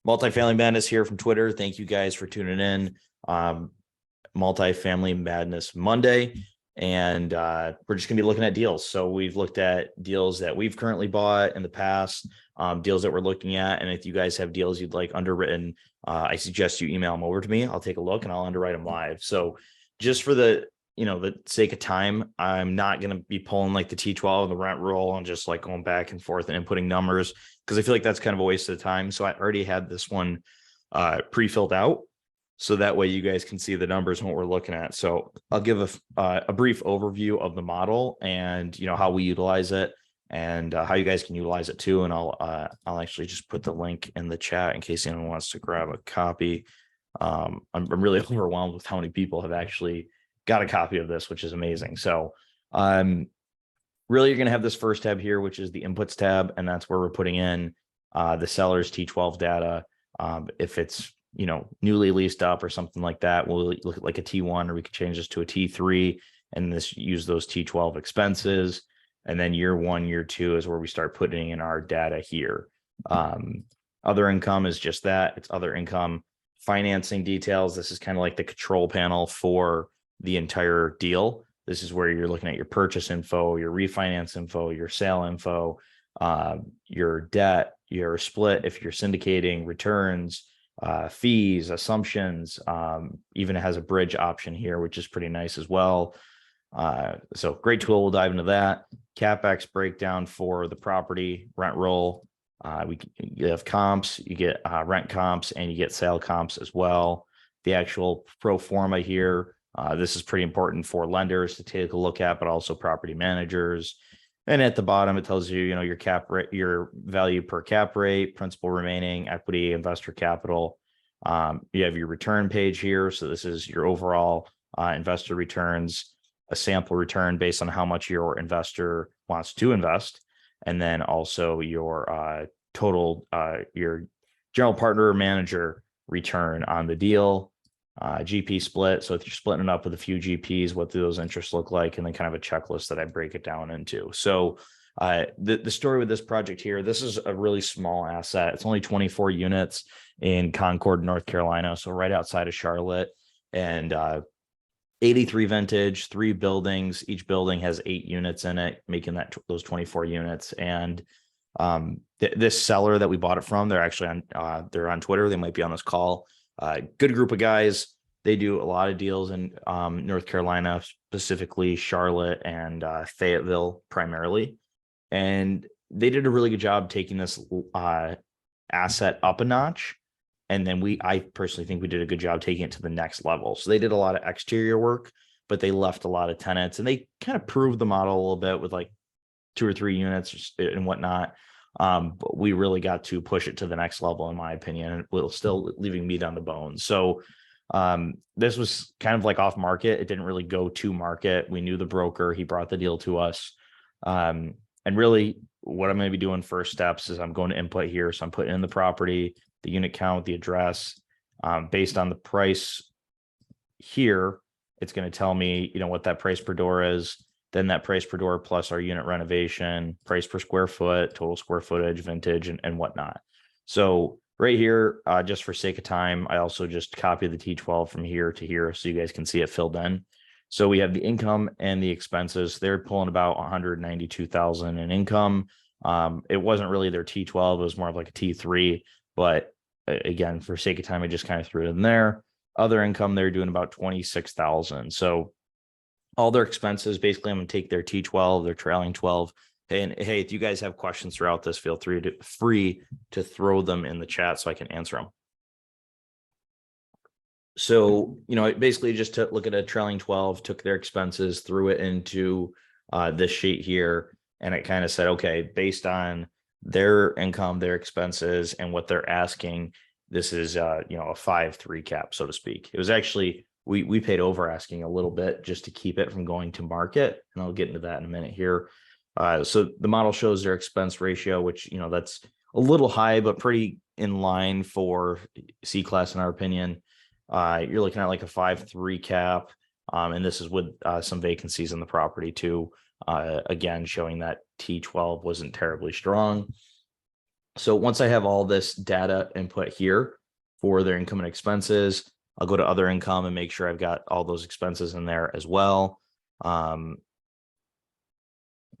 Multifamily Madness here from Twitter. Thank you guys for tuning in. Multifamily Madness Monday. And we're just going to be looking at deals. So we've looked at deals that we've currently bought in the past, deals that we're looking at. And if you guys have deals you'd like underwritten, I suggest you email them over to me. I'll take a look and I'll underwrite them live. So just for the sake of time, I'm not going to be pulling like the T12 and the rent roll and just like going back and forth and inputting numbers, because I feel like that's kind of a waste of time. So I already had this one pre-filled out, so that way you guys can see the numbers and what we're looking at. So I'll give a brief overview of the model and how we utilize it and how you guys can utilize it too. And I'll actually just put the link in the chat in case anyone wants to grab a copy. I'm really overwhelmed with how many people have actually got a copy of this, which is amazing. So really, you're going to have this first tab here, which is the inputs tab, and that's where we're putting in the seller's T12 data. If it's newly leased up or something like that, we'll look at like a T1, or we could change this to a T3 and use those T12 expenses. And then year 1, year 2 is where we start putting in our data here. Other income is just that. It's other income. Financing details. This is kind of like the control panel for the entire deal. This is where you're looking at your purchase info, your refinance info, your sale info, your debt, your split, if you're syndicating, returns, fees, assumptions, even it has a bridge option here, which is pretty nice as well. So great tool. We'll dive into that. CapEx breakdown for the property, rent roll. You have comps, you get rent comps, and you get sale comps as well. The actual pro forma here. This is pretty important for lenders to take a look at, but also property managers. And at the bottom, it tells you, your cap rate, your value per cap rate, principal remaining, equity, investor capital. You have your return page here. So this is your overall investor returns, a sample return based on how much your investor wants to invest. And then also your total, your general partner or manager return on the deal. GP split. So if you're splitting it up with a few GPs, what do those interests look like? And then kind of a checklist that I break it down into. So the story with this project here, this is a really small asset. It's only 24 units in Concord, North Carolina. So right outside of Charlotte, and 83 vintage, 3 buildings. Each building has 8 units in it, making those 24 units. And this seller that we bought it from, they're actually they're on Twitter. They might be on this call. Good group of guys. They do a lot of deals in North Carolina, specifically Charlotte and Fayetteville primarily. And they did a really good job taking this asset up a notch. And then I personally think we did a good job taking it to the next level. So they did a lot of exterior work, but they left a lot of tenants, and they kind of proved the model a little bit with like 2 or 3 units and whatnot. But we really got to push it to the next level, in my opinion, and we're still leaving meat on the bone. So this was kind of like off market. It didn't really go to market. We knew the broker. He brought the deal to us. And really what I'm going to be doing first steps is I'm going to input here. So I'm putting in the property, the unit count, the address, based on the price here. It's going to tell me, what that price per door is. Then that price per door plus our unit renovation, price per square foot, total square footage, vintage, and whatnot. So right here, just for sake of time, I also just copied the T12 from here to here so you guys can see it filled in. So we have the income and the expenses. They're pulling about $192,000 in income. It wasn't really their T12. It was more of like a T3. But again, for sake of time, I just kind of threw it in there. Other income, they're doing about $26,000. So all their expenses, basically, I'm going to take their T12, their trailing 12. And hey, if you guys have questions throughout this, feel free to throw them in the chat so I can answer them. So, basically just to look at a trailing 12, took their expenses, threw it into this sheet here. And it kind of said, okay, based on their income, their expenses, and what they're asking, this is, a 5-3 cap, so to speak. It was actually, we paid over asking a little bit just to keep it from going to market. And I'll get into that in a minute here. So the model shows their expense ratio, which, that's a little high, but pretty in line for C-class, in our opinion. You're looking at like a 5-3 cap. And this is with some vacancies in the property too. Again, showing that T12 wasn't terribly strong. So once I have all this data input here for their income and expenses, I'll go to other income and make sure I've got all those expenses in there as well.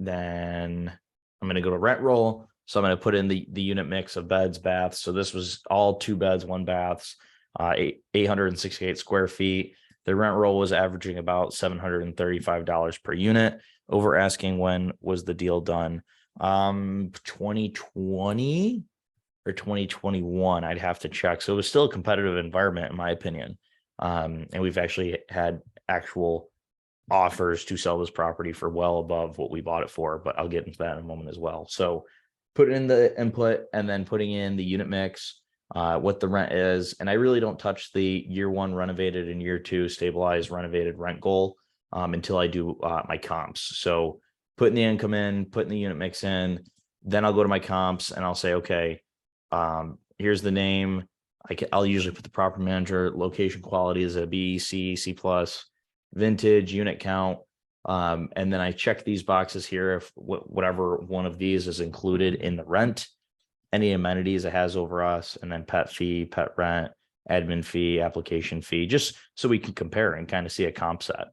Then I'm going to go to rent roll. So I'm going to put in the unit mix of beds, baths. So this was all 2 beds, 1 baths, 868 square feet. The rent roll was averaging about $735 per unit. Over asking when was the deal done? 2020 or 2021. I'd have to check. So it was still a competitive environment, in my opinion. And we've actually had actual offers to sell this property for well above what we bought it for, but I'll get into that in a moment as well. So put in the input and then putting in the unit mix, what the rent is. And I really don't touch the year 1 renovated and year 2 stabilized renovated rent goal until I do my comps. So putting the income in, putting the unit mix in, then I'll go to my comps and I'll say, okay, here's the name. I'll usually put the property manager, location quality is a B, C, C+, vintage, unit count. And then I check these boxes here if whatever one of these is included in the rent, any amenities it has over us, and then pet fee, pet rent, admin fee, application fee, just so we can compare and kind of see a comp set.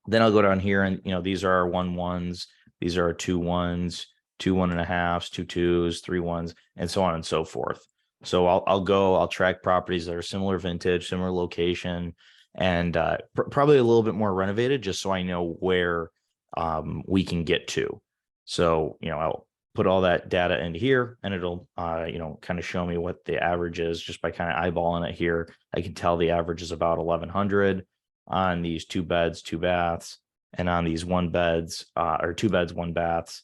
Then I'll go down here and, these are our 1-1s, these are our 2-1s, 2 1.5s, 2 2s, 3 1s, and so on and so forth. So I'll track properties that are similar vintage, similar location, and probably a little bit more renovated, just so I know where we can get to. So, I'll put all that data into here and it'll, kind of show me what the average is just by kind of eyeballing it here. I can tell the average is about 1,100 on these 2 beds, 2 baths, and on these 1 beds or 2 beds, 1 baths.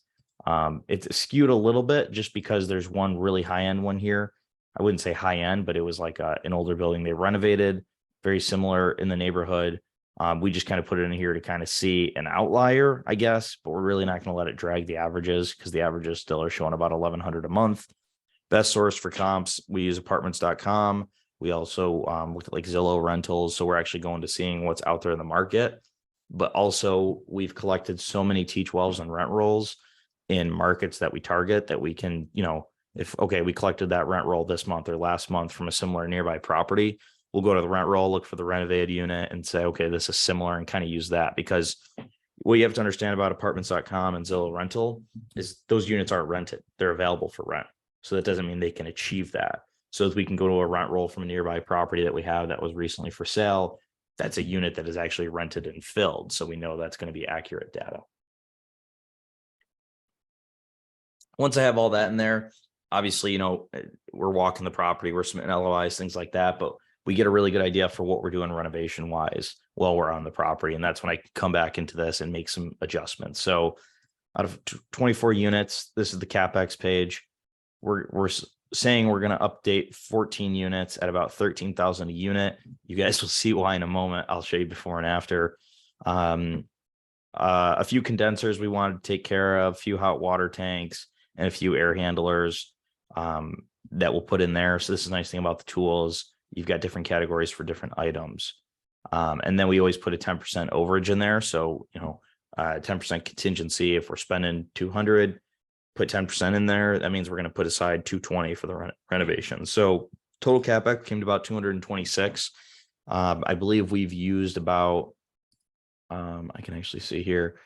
It's skewed a little bit just because there's one really high end one here. I wouldn't say high end, but it was like an older building they renovated, very similar in the neighborhood. We just kind of put it in here to kind of see an outlier, I guess, but we're really not going to let it drag the averages because the averages still are showing about 1,100 a month. Best source for comps, we use apartments.com. We also look at like Zillow rentals. So we're actually going to seeing what's out there in the market. But also we've collected so many T12s and rent rolls in markets that we target that we can, if, okay, we collected that rent roll this month or last month from a similar nearby property, we'll go to the rent roll, look for the renovated unit and say, okay, this is similar, and kind of use that. Because what you have to understand about apartments.com and Zillow rental is those units aren't rented. They're available for rent. So that doesn't mean they can achieve that. So if we can go to a rent roll from a nearby property that we have that was recently for sale, that's a unit that is actually rented and filled. So we know that's going to be accurate data. Once I have all that in there, obviously, we're walking the property, we're submitting LOIs, things like that, but we get a really good idea for what we're doing renovation wise while we're on the property. And that's when I come back into this and make some adjustments. So out of 24 units, this is the CapEx page. We're saying we're going to update 14 units at about 13,000 a unit. You guys will see why in a moment. I'll show you before and after. A few condensers we wanted to take care of, a few hot water tanks, and a few air handlers that we'll put in there. So this is the nice thing about the tools. You've got different categories for different items. And then we always put a 10% overage in there. So, 10% contingency. If we're spending 200, put 10% in there. That means we're going to put aside 220 for the renovation. So total CapEx came to about 226. I believe we've used about, I can actually see here,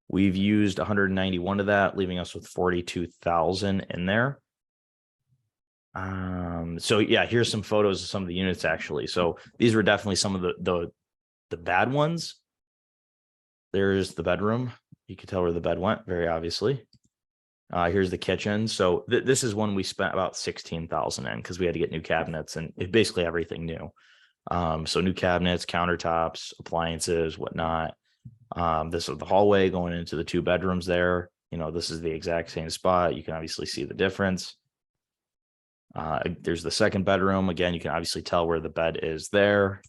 we've used 191 of that, leaving us with 42,000 in there. So yeah, here's some photos of some of the units actually. So these were definitely some of the bad ones. There's the bedroom. You can tell where the bed went, very obviously. Here's the kitchen. So this is one we spent about 16,000 in because we had to get new cabinets and basically everything new. So new cabinets, countertops, appliances, whatnot. This is the hallway going into the 2 bedrooms there. This is the exact same spot. You can obviously see the difference. There's the 2nd bedroom. Again, you can obviously tell where the bed is there.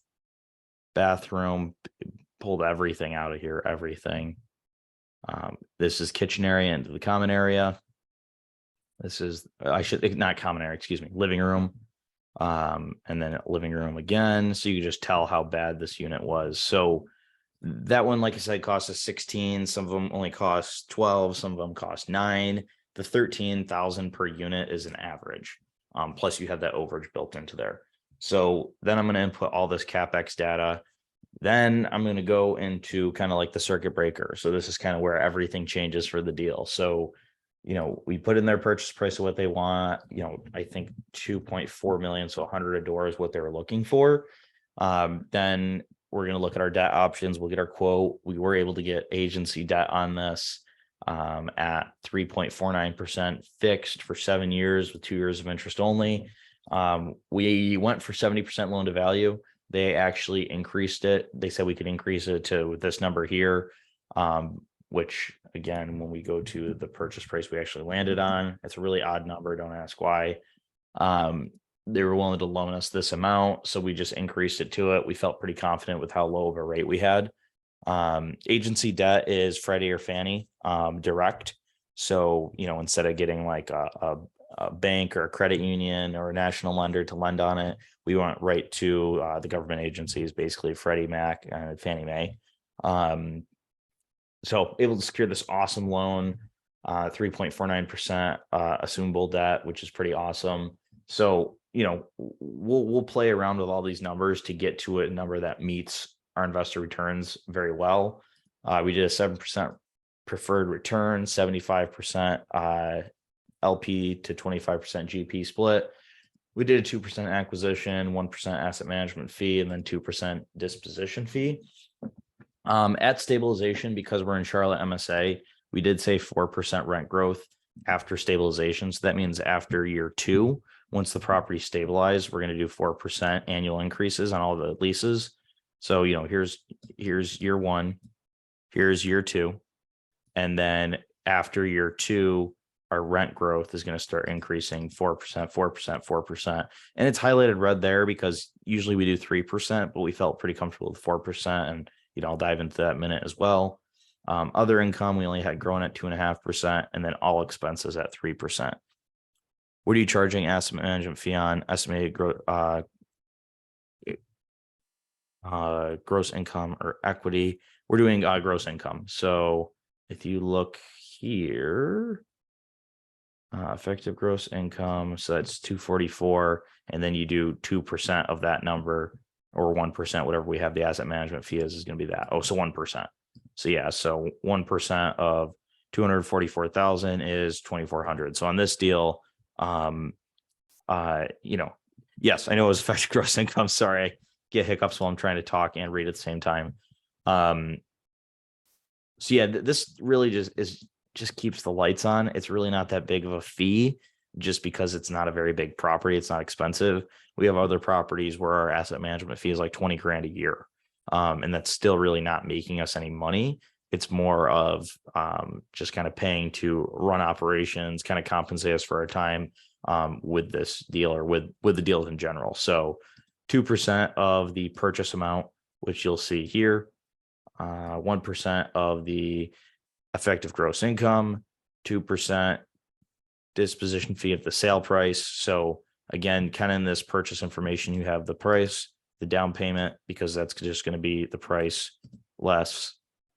Bathroom, pulled everything out of here, everything. This is kitchen area into the common area. This is, not common area, excuse me, living room. And then living room again. So you can just tell how bad this unit was. So that one, like I said, cost us 16. Some of them only cost 12. Some of them cost 9. the 13,000 per unit is an average. Plus you have that overage built into there. So then I'm going to input all this CapEx data. Then I'm going to go into kind of like the circuit breaker. So this is kind of where everything changes for the deal. So, we put in their purchase price of what they want, I think 2.4 million. So 100 a door is what they were looking for. Then we're going to look at our debt options. We'll get our quote. We were able to get agency debt on this at 3.49% fixed for 7 years with 2 years of interest only. We went for 70% loan to value. They actually increased it. They said we could increase it to this number here, which again, when we go to the purchase price we actually landed on, it's a really odd number. Don't ask why. They were willing to loan us this amount, so we just increased it to it. We felt pretty confident with how low of a rate we had. Agency debt is Freddie or Fannie direct. So, instead of getting like a bank or a credit union or a national lender to lend on it, we went right to the government agencies, basically Freddie Mac and Fannie Mae. So able to secure this awesome loan, 3.49% assumable debt, which is pretty awesome. So, we'll play around with all these numbers to get to a number that meets our investor returns very well. We did a 7% preferred return, 75% LP to 25% GP split. We did a 2% acquisition, 1% asset management fee, and then 2% disposition fee. At stabilization, because we're in Charlotte MSA, we did say 4% rent growth after stabilization. So that means after year 2, once the property stabilized, we're going to do 4% annual increases on all the leases. So, here's year 1, here's year 2. And then after year 2, our rent growth is going to start increasing 4%, 4%, 4%. And it's highlighted red there because usually we do 3%, but we felt pretty comfortable with 4%. And, I'll dive into that in a minute as well. Other income, we only had grown at 2.5%, and then all expenses at 3%. What are you charging asset management fee on? Estimated gross income or equity? We're doing gross income. So if you look here, effective gross income, so that's 244, and then you do 2% of that number, or 1%, whatever we have the asset management fee is going to be that. Oh, so 1%. So yeah, so 1% of 244,000 is 2,400. So on this deal, yes, I know it was effective gross income. Sorry, I get hiccups while I'm trying to talk and read at the same time. So yeah, this really just keeps the lights on. It's really not that big of a fee, just because it's not a very big property. It's not expensive. We have other properties where our asset management fee is like 20 grand a year. And that's still really not making us any money. It's more of just kind of paying to run operations, kind of compensate us for our time with this deal, or with the deals in general. So 2% of the purchase amount, which you'll see here, 1% of the effective gross income, 2% disposition fee of the sale price. So again, kind of in this purchase information, you have the price, the down payment, because that's just going to be the price less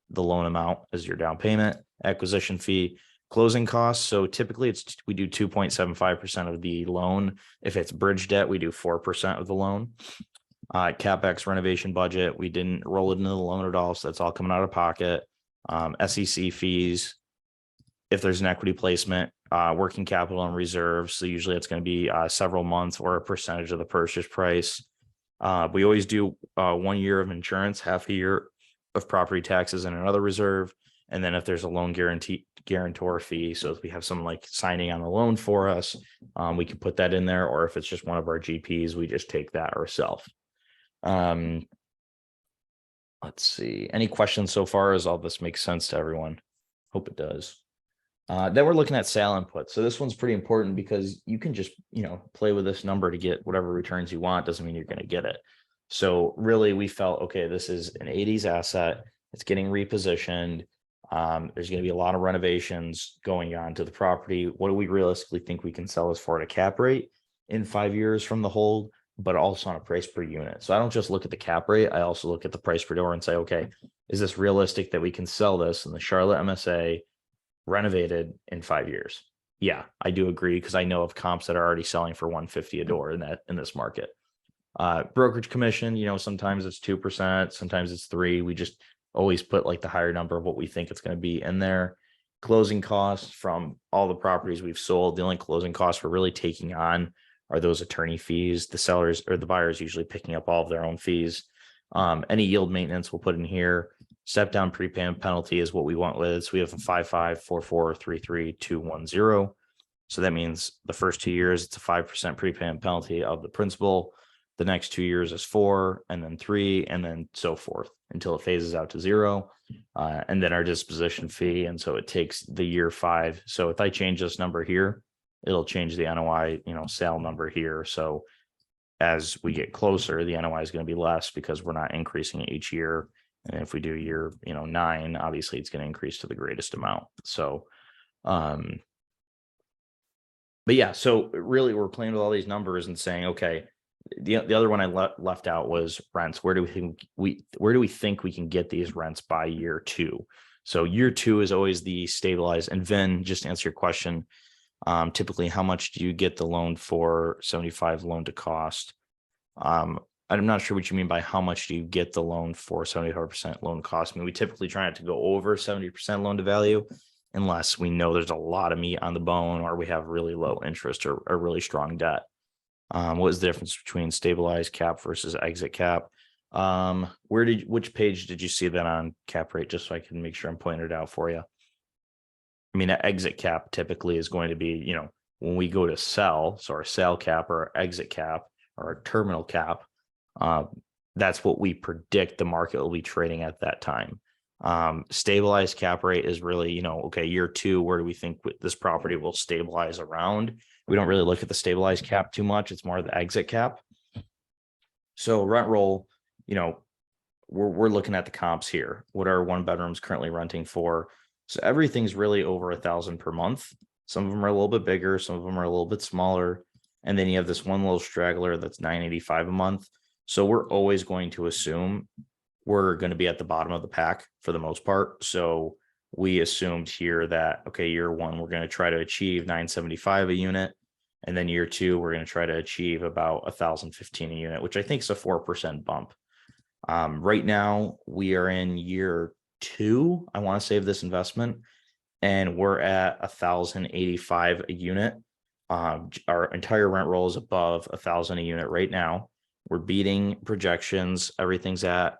the loan amount as your down payment, acquisition fee, closing costs. So typically we do 2.75% of the loan. If it's bridge debt, we do 4% of the loan. CapEx renovation budget, we didn't roll it into the loan at all. So that's all coming out of pocket. SEC fees, if there's an equity placement, working capital and reserves. So usually it's going to be several months or a percentage of the purchase price. We always do 1 year of insurance, half a year of property taxes and another reserve. And then if there's a loan guarantor fee, so if we have someone like signing on the loan for us, we can put that in there. Or if it's just one of our GPs, we just take that ourselves. Let's see. Any questions so far? As all this makes sense to everyone? Hope it does. Then we're looking at sale input. So this one's pretty important because you can just, play with this number to get whatever returns you want. Doesn't mean you're going to get it. So really we felt, okay, this is an 80s asset. It's getting repositioned. There's going to be a lot of renovations going on to the property. What do we realistically think we can sell this for at a cap rate in 5 years from the hold, but also on a price per unit? So I don't just look at the cap rate. I also look at the price per door and say, okay, is this realistic that we can sell this in the Charlotte MSA renovated in 5 years? Yeah, I do agree, because I know of comps that are already selling for 150 a door in this market. Brokerage commission, sometimes it's 2%, sometimes it's 3%. We just always put like the higher number of what we think it's going to be in there. Closing costs from all the properties we've sold, the only closing costs we're really taking on are those attorney fees. The sellers or the buyers usually picking up all of their own fees. Any yield maintenance we'll put in here. Step down prepayment penalty is what we want with. So we have a 5.5, 4.4, 3.3, 2.10. So that means the first 2 years, it's a 5% prepayment penalty of the principal. The next 2 years is 4, and then 3, and then so forth until it phases out to 0. And then our disposition fee. And so it takes the year 5. So if I change this number here, it'll change the NOI, sale number here. So as we get closer, the NOI is going to be less because we're not increasing it each year. And if we do year, 9, obviously it's going to increase to the greatest amount. So, but yeah, so really we're playing with all these numbers and saying, okay, the other one I left out was rents. Where do we think we can get these rents by year 2? So year 2 is always the stabilized. And Vin, just to answer your question, typically how much do you get the loan for 75 loan to cost? I'm not sure what you mean by how much do you get the loan for 75% loan to cost. I mean, we typically try not to go over 70% loan to value unless we know there's a lot of meat on the bone or we have really low interest or really strong debt. What is the difference between stabilized cap versus exit cap? Which page did you see that on cap rate? Just so I can make sure I'm pointing it out for you. I mean, an exit cap typically is going to be, when we go to sell, so our sale cap or our exit cap or our terminal cap, that's what we predict the market will be trading at that time. Stabilized cap rate is really, okay, year 2, where do we think this property will stabilize around? We don't really look at the stabilized cap too much. It's more the exit cap. So rent roll, we're looking at the comps here. What are 1 bedrooms currently renting for? So everything's really over $1,000 per month. Some of them are a little bit bigger. Some of them are a little bit smaller. And then you have this one little straggler that's $985 a month. So we're always going to assume we're going to be at the bottom of the pack for the most part. So we assumed here that, okay, year 1, we're going to try to achieve $975 a unit. And then year 2, we're going to try to achieve about $1,015 a unit, which I think is a 4% bump. Right now we are in year 2. I want to save this investment and we're at $1,085 a unit. Our entire rent roll is above $1,000 a unit right now. We're beating projections. Everything's at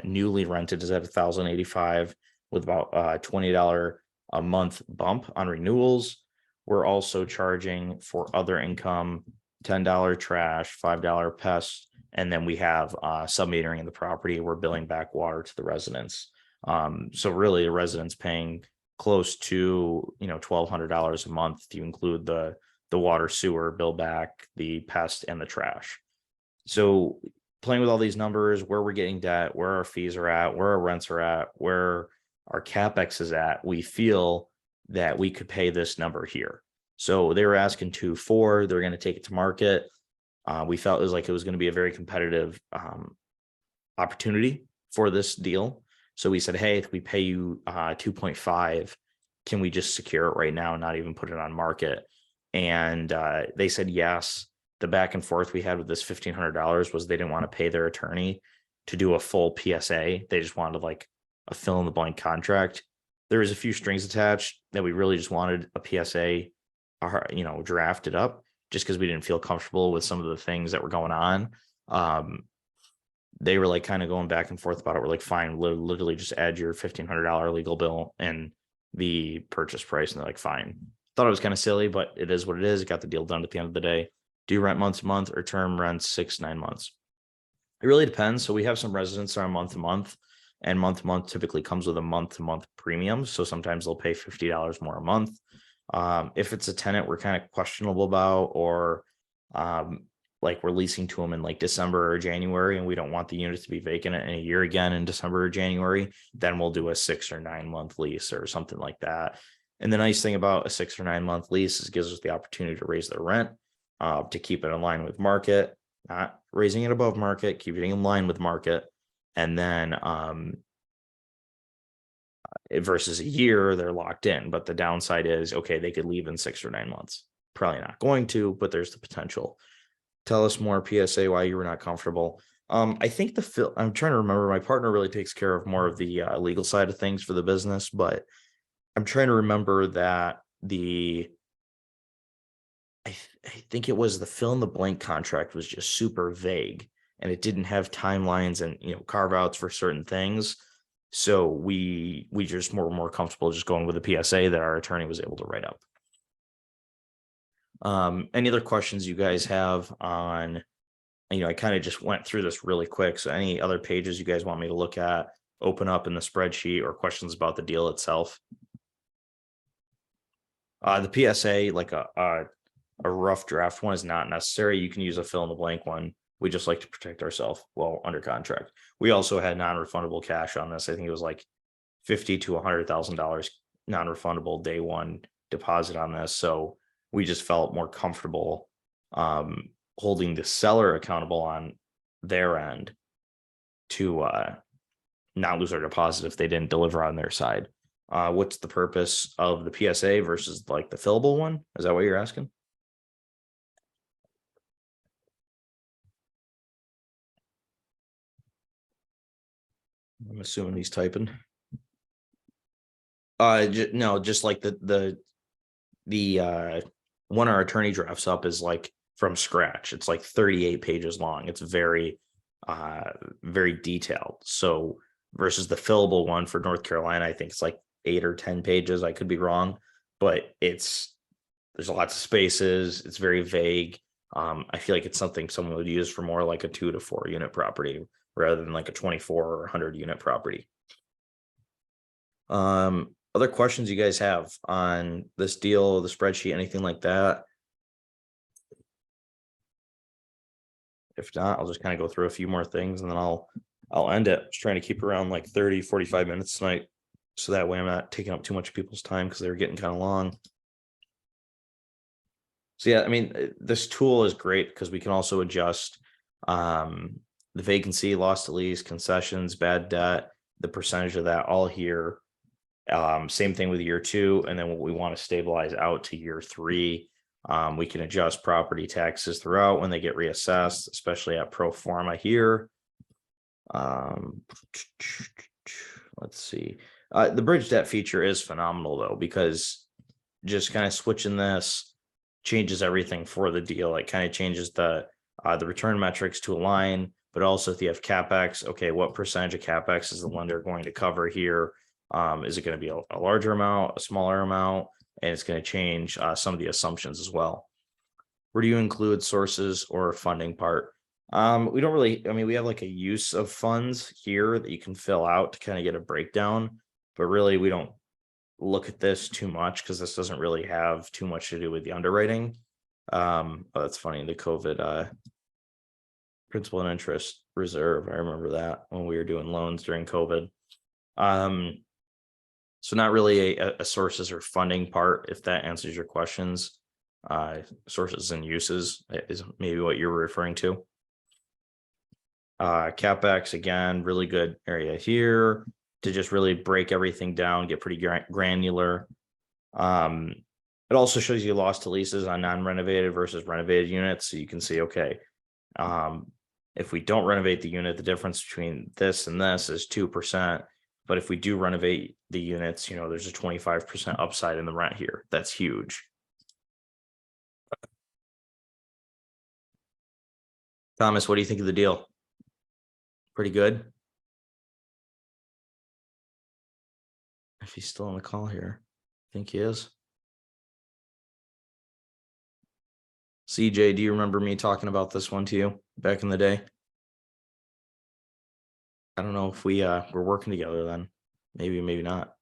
newly rented is at $1,085 with about $20 a month bump on renewals. We're also charging for other income, $10 trash, $5 pests, and then we have sub-metering in the property. We're billing back water to the residents. So really the residents paying close to $1,200 a month if you include the water, sewer bill back, the pest, and the trash. So playing with all these numbers, where we're getting debt, where our fees are at, where our rents are at, where our capex is at, we feel that we could pay this number here. So they were asking 2.4. They're going to take it to market. We felt it was going to be a very competitive opportunity for this deal. So we said, hey, if we pay you 2.5, can we just secure it right now and not even put it on market? And they said yes. The back and forth we had with this $1,500 was they didn't want to pay their attorney to do a full PSA. They just wanted like a fill in the blank contract. There was a few strings attached that we really just wanted a PSA, drafted up just because we didn't feel comfortable with some of the things that were going on. They were like kind of going back and forth about it. We're like, fine, literally just add your $1,500 legal bill and the purchase price. And they're like, fine. Thought it was kind of silly, but it is what it is. It got the deal done at the end of the day. Do you rent month to month or term rents 6-9 months? It really depends. So we have some residents that are month to month, and month to month typically comes with a month to month premium. So sometimes they'll pay $50 more a month. If it's a tenant we're kind of questionable about, or like we're leasing to them in like December or January, and we don't want the unit to be vacant in a year again in December or January, then we'll do a 6 or 9 month lease or something like that. And the nice thing about a 6 or 9 month lease is it gives us the opportunity to raise their rent, to keep it in line with market, not raising it above market, keep it in line with market. And then versus a year, they're locked in. But the downside is, okay, they could leave in 6 or 9 months. Probably not going to, but there's the potential. Tell us more, PSA, why you were not comfortable. I think I'm trying to remember. My partner really takes care of more of the legal side of things for the business, but I'm trying to remember that I think it was the fill in the blank contract was just super vague, and it didn't have timelines and carve outs for certain things. So we just were more comfortable just going with the PSA that our attorney was able to write up. Any other questions you guys have on, I kind of just went through this really quick. So any other pages you guys want me to look at, open up in the spreadsheet, or questions about the deal itself? The PSA, like a rough draft one, is not necessary. You can use a fill in the blank one. We just like to protect ourselves while under contract. We also had non-refundable cash on this. I think it was like $50,000 to $100,000 non-refundable day one deposit on this. So we just felt more comfortable holding the seller accountable on their end to not lose our deposit if they didn't deliver on their side. What's the purpose of the PSA versus like the fillable one? Is that what you're asking? I'm assuming he's typing. No, just like the one our attorney drafts up is like from scratch. It's like 38 pages long. It's very very detailed. So versus the fillable one for North Carolina, I think it's like 8 or 10 pages. I could be wrong, but there's lots of spaces. It's very vague. I feel like it's something someone would use for more like a 2 to 4 unit property rather than like a 24 or 100 unit property. Other questions you guys have on this deal, the spreadsheet, anything like that? If not, I'll just kind of go through a few more things and then I'll end it. Just trying to keep around like 30, 45 minutes tonight. So that way I'm not taking up too much people's time because they're getting kind of long. So yeah, I mean, this tool is great because we can also adjust the vacancy, loss to lease, concessions, bad debt, the percentage of that all here. Same thing with year 2. And then what we want to stabilize out to year 3. We can adjust property taxes throughout when they get reassessed, especially at pro forma here. Let's see. The bridge debt feature is phenomenal though, because just kind of switching this changes everything for the deal. It kind of changes the return metrics to align, but also if you have CapEx, okay, what percentage of CapEx is the lender going to cover here? Is it going to be a larger amount, a smaller amount? And it's going to change some of the assumptions as well. Where do you include sources or funding part? We don't really, we have like a use of funds here that you can fill out to kind of get a breakdown, but really we don't look at this too much because this doesn't really have too much to do with the underwriting. That's funny. The COVID principal and interest reserve. I remember that when we were doing loans during COVID. So not really a sources or funding part, if that answers your questions. Sources and uses is maybe what you're referring to. CapEx, again, really good area here to just really break everything down, get pretty granular. It also shows you loss to leases on non-renovated versus renovated units. So you can see, okay, if we don't renovate the unit, the difference between this and this is 2%. But if we do renovate the units, there's a 25% upside in the rent here. That's huge. Thomas, what do you think of the deal? Pretty good. If he's still on the call here, I think he is. CJ, do you remember me talking about this one to you back in the day? I don't know if we were working together then. Maybe not.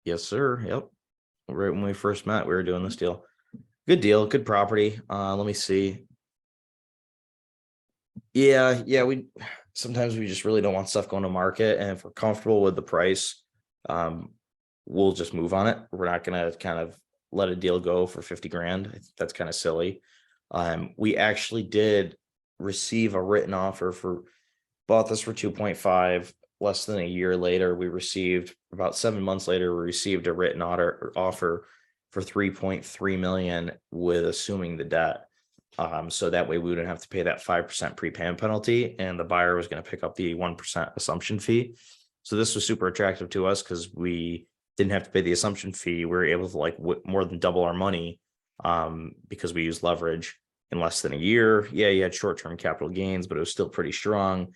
Yes, sir. Yep. Right when we first met, we were doing this deal. Good deal, good property. Let me see. Yeah, we sometimes we just really don't want stuff going to market, and if we're comfortable with the price, we'll just move on it. We're not gonna kind of let a deal go for 50 grand. I think that's kind of silly. We actually did receive a written offer for Bought this for 2.5. Less than a year later, we received about 7 months later, we received a written offer for 3.3 million with assuming the debt. So that way we wouldn't have to pay that 5% prepayment penalty, and the buyer was going to pick up the 1% assumption fee. So this was super attractive to us because we didn't have to pay the assumption fee. We were able to like more than double our money because we used leverage in less than a year. Yeah, you had short-term capital gains, but it was still pretty strong.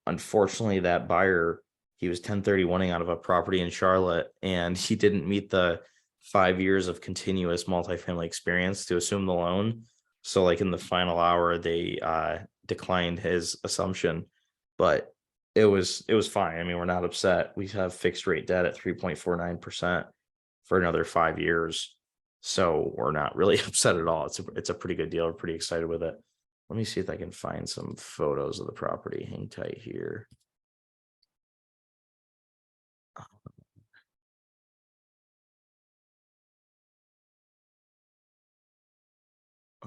Unfortunately, that buyer, he was 1031ing out of a property in Charlotte, and he didn't meet the 5 years of continuous multifamily experience to assume the loan. So like in the final hour, they declined his assumption, but it was fine. I mean, we're not upset. We have fixed rate debt at 3.49% for another 5 years. So we're not really upset at all. It's a pretty good deal. We're pretty excited with it. Let me see if I can find some photos of the property. Hang tight here.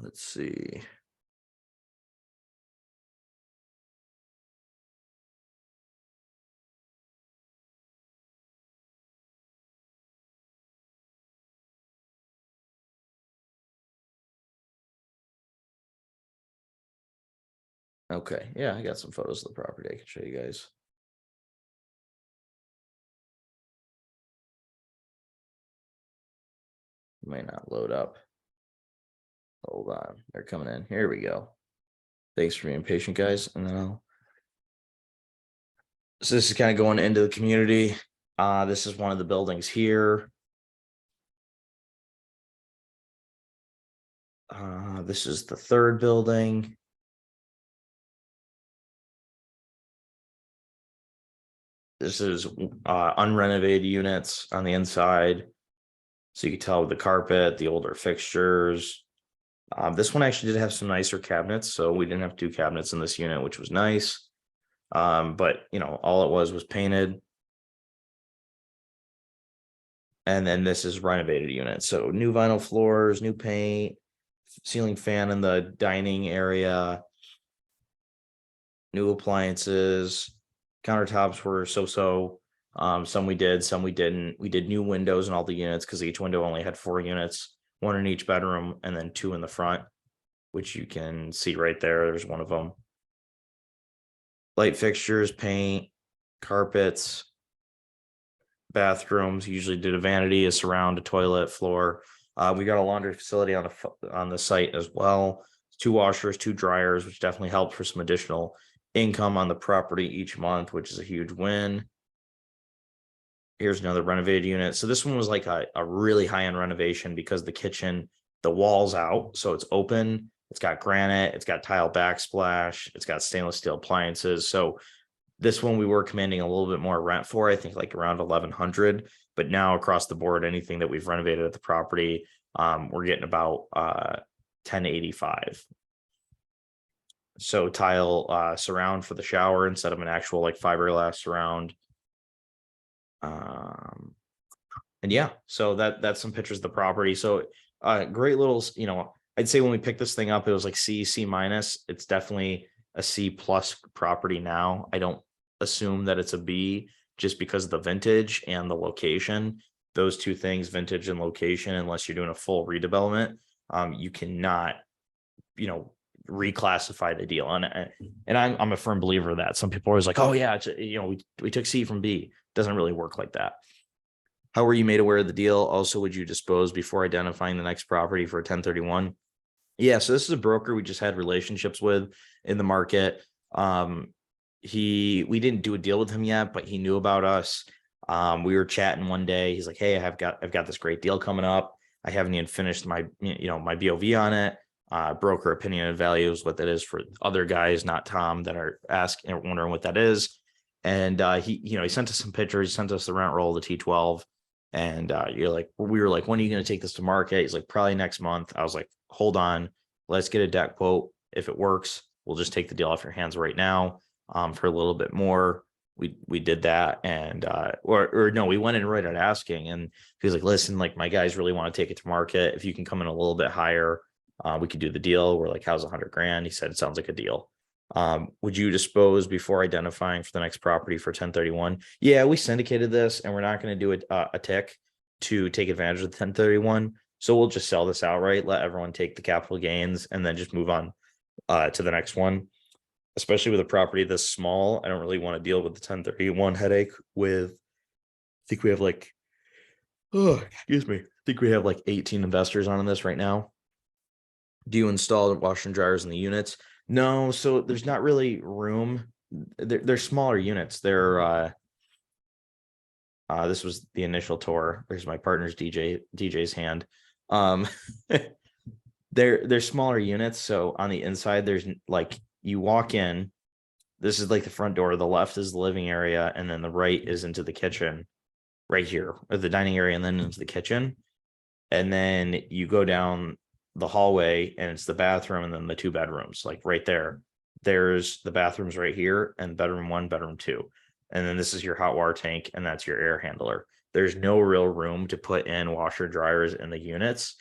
Let's see. Okay, yeah, I got some photos of the property I can show you guys. Might not load up. Hold on, they're coming in. Here we go. Thanks for being patient, guys. And then so this is kind of going into the community. This is one of the buildings here. This is the third building. This is unrenovated units on the inside. So you can tell with the carpet, the older fixtures. This one actually did have some nicer cabinets, so we didn't have 2 cabinets in this unit, which was nice. But you know, all it was painted. And then this is renovated unit. So new vinyl floors, new paint, ceiling fan in the dining area, new appliances, countertops were so. Some we did, some we didn't. We did new windows in all the units because each window only had 4 units, 1 in each bedroom, and then 2 in the front, which you can see right there. There's one of them. Light fixtures, paint, carpets, bathrooms. Usually did a vanity, a surround, a toilet, floor. We got a laundry facility on the site as well. 2 washers, 2 dryers, which definitely helped for some additional income on the property each month, which is a huge win. Here's another renovated unit. So this one was like a really high-end renovation because the kitchen, the wall's out, so it's open. It's got granite, it's got tile backsplash, it's got stainless steel appliances. So this one we were commanding a little bit more rent for, I think like around 1,100. But now across the board, anything that we've renovated at the property, we're getting about 1085. So tile surround for the shower instead of an actual like fiberglass surround. And yeah, so that's some pictures of the property. So great little, you know, I'd say when we picked this thing up, it was like C minus. It's definitely a C plus property now. I don't assume that it's a B just because of the vintage and the location. Those 2 things, vintage and location, unless you're doing a full redevelopment, you cannot, you know, reclassify the deal. And I'm a firm believer of that. Some people are always like, oh yeah, it's, you know, we took C from B. Doesn't really work like that. How were you made aware of the deal? Also, would you dispose before identifying the next property for a 1031? Yeah, so this is a broker we just had relationships with in the market. We didn't do a deal with him yet, but he knew about us. We were chatting one day. He's like, hey, I've got this great deal coming up. I haven't even finished my BOV on it. Broker opinion and value is what that is for other guys, not Tom, that are asking or wondering what that is. And he sent us some pictures, he sent us the rent roll, the T12. And we were like, when are you going to take this to market? He's like, probably next month. I was like, hold on, let's get a debt quote. If it works, we'll just take the deal off your hands right now for a little bit more. We did that, and or no, we went in right at asking, and he was like, listen, like my guys really want to take it to market. If you can come in a little bit higher, we could do the deal. We're like, how's 100 grand? He said, it sounds like a deal. Would you dispose before identifying for the next property for 1031? Yeah, we syndicated this and we're not going to do a tick to take advantage of the 1031. So we'll just sell this outright, let everyone take the capital gains, and then just move on to the next one. Especially with a property this small, I don't really want to deal with the 1031 headache with, I think we have like, oh, excuse me. I think we have like 18 investors on this right now. Do you install washer and dryers in the units? No, so there's not really room. They're smaller units. This was the initial tour. There's my partner's DJ's hand. Um, they're smaller units. So on the inside, there's like you walk in. This is like the front door. The left is the living area, and then the right is into the kitchen, right here, or the dining area, and then into the kitchen. And then you go down the hallway, and it's the bathroom, and then the 2 bedrooms, like right there. There's the bathrooms right here, and bedroom 1, bedroom 2. And then this is your hot water tank, and that's your air handler. There's no real room to put in washer dryers in the units.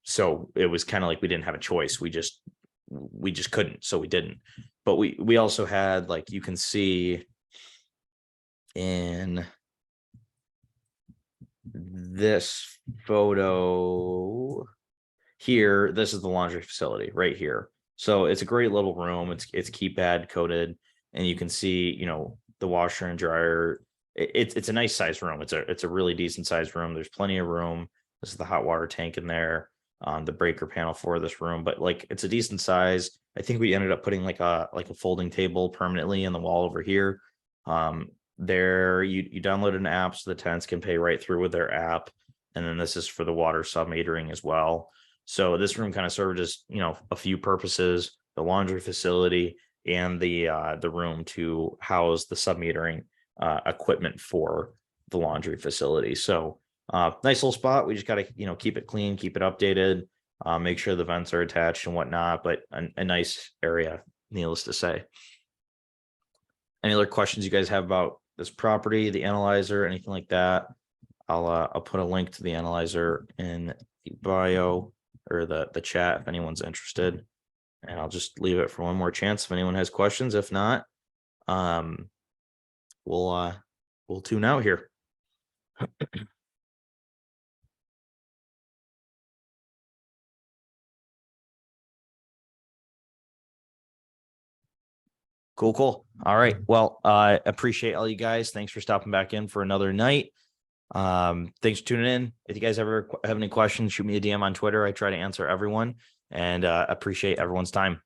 So it was kind of like we didn't have a choice. We just couldn't, so we didn't. But we also had, like, you can see in this photo here, this is the laundry facility right here. So it's a great little room. It's keypad coded, and you can see, the washer and dryer. It's a nice sized room. It's a really decent sized room. There's plenty of room. This is the hot water tank in there, the breaker panel for this room, but like it's a decent size. I think we ended up putting like a folding table permanently in the wall over here. There you download an app so the tenants can pay right through with their app, and then this is for the water sub metering as well. So this room kind of served as, a few purposes: the laundry facility and the room to house the sub metering equipment for the laundry facility. So nice little spot. We just got to, keep it clean, keep it updated, make sure the vents are attached and whatnot, but a nice area, needless to say. Any other questions you guys have about this property, the analyzer, anything like that? I'll put a link to the analyzer in the bio or the chat if anyone's interested, and I'll just leave it for one more chance if anyone has questions. If not, we'll tune out here. Cool. All right. Well, I appreciate all you guys. Thanks for stopping back in for another night. Thanks for tuning in. If you guys ever have any questions, shoot me a DM on Twitter. I try to answer everyone, and appreciate everyone's time.